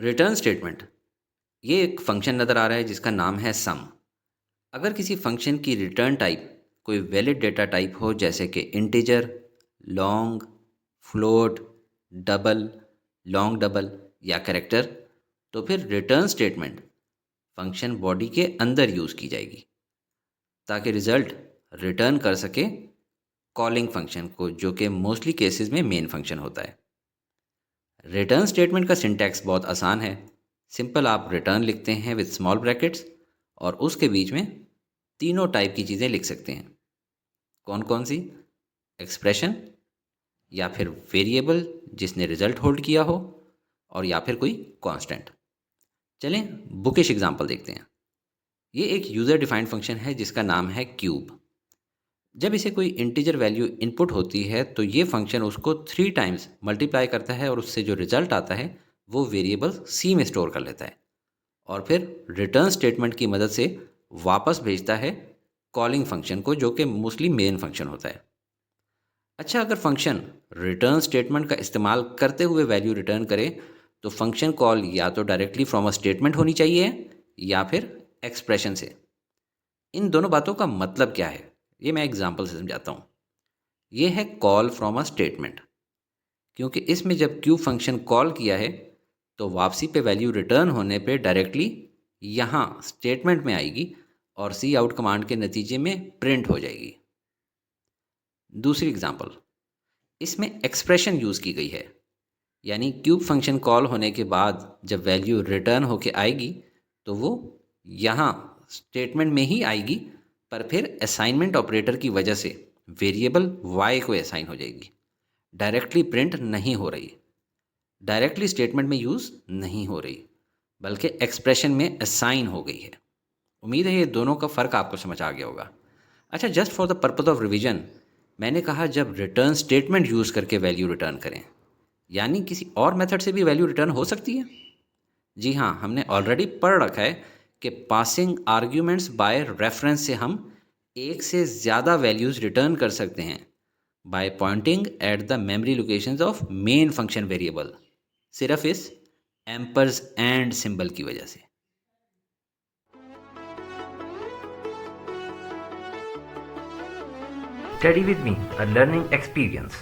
Return statement ये एक function नज़र आ रहा है जिसका नाम है सम। अगर किसी फंक्शन की रिटर्न टाइप कोई वैलिड डेटा टाइप हो जैसे कि integer, long, float, double, long double या कैरेक्टर, तो फिर रिटर्न स्टेटमेंट फंक्शन बॉडी के अंदर यूज़ की जाएगी ताकि रिजल्ट रिटर्न कर सके कॉलिंग फंक्शन को, जो कि मोस्टली केसेस में मेन फंक्शन होता है। रिटर्न स्टेटमेंट का सिंटैक्स बहुत आसान है। सिंपल, आप रिटर्न लिखते हैं विद स्मॉल ब्रैकेट्स और उसके बीच में तीनों टाइप की चीज़ें लिख सकते हैं। कौन कौन सी? एक्सप्रेशन, या फिर वेरिएबल जिसने रिजल्ट होल्ड किया हो, और या फिर कोई कांस्टेंट। चलें बुकिश एग्जांपल देखते हैं। ये एक यूज़र डिफाइंड फंक्शन है जिसका नाम है क्यूब। जब इसे कोई इंटीजर वैल्यू इनपुट होती है तो ये फंक्शन उसको 3 टाइम्स मल्टीप्लाई करता है और उससे जो रिजल्ट आता है वो वेरिएबल सी में स्टोर कर लेता है और फिर रिटर्न स्टेटमेंट की मदद से वापस भेजता है कॉलिंग फंक्शन को, जो कि मोस्टली मेन फंक्शन होता है। अच्छा, अगर फंक्शन रिटर्न स्टेटमेंट का इस्तेमाल करते हुए वैल्यू रिटर्न करे तो फंक्शन कॉल या तो डायरेक्टली फ्रॉम अ स्टेटमेंट होनी चाहिए या फिर एक्सप्रेशन से। इन दोनों बातों का मतलब क्या है, ये मैं एग्जांपल से समझाता हूँ। ये है कॉल फ्रॉम अ स्टेटमेंट, क्योंकि इसमें जब क्यूब फंक्शन कॉल किया है तो वापसी पे वैल्यू रिटर्न होने पे डायरेक्टली यहाँ स्टेटमेंट में आएगी और सी आउट कमांड के नतीजे में प्रिंट हो जाएगी। दूसरी एग्जांपल, इसमें एक्सप्रेशन यूज़ की गई है, यानी क्यूब फंक्शन कॉल होने के बाद जब वैल्यू रिटर्न होके आएगी तो वो यहाँ स्टेटमेंट में ही आएगी, पर फिर असाइनमेंट ऑपरेटर की वजह से वेरिएबल y को असाइन हो जाएगी। डायरेक्टली प्रिंट नहीं हो रही, डायरेक्टली स्टेटमेंट में यूज़ नहीं हो रही, बल्कि एक्सप्रेशन में असाइन हो गई है। उम्मीद है ये दोनों का फ़र्क आपको समझ आ गया होगा। अच्छा, just for the purpose of revision, मैंने कहा जब रिटर्न स्टेटमेंट यूज़ करके वैल्यू रिटर्न करें, यानी किसी और मेथड से भी वैल्यू रिटर्न हो सकती है। जी हाँ, हमने ऑलरेडी पढ़ रखा है कि पासिंग आर्ग्यूमेंट्स बाय रेफरेंस से हम एक से ज़्यादा वैल्यूज़ रिटर्न कर सकते हैं by pointing at the memory locations of main function variable, सिर्फ इस एम्पर्स एंड सिंबल की वजह से। Study with me, a learning experience.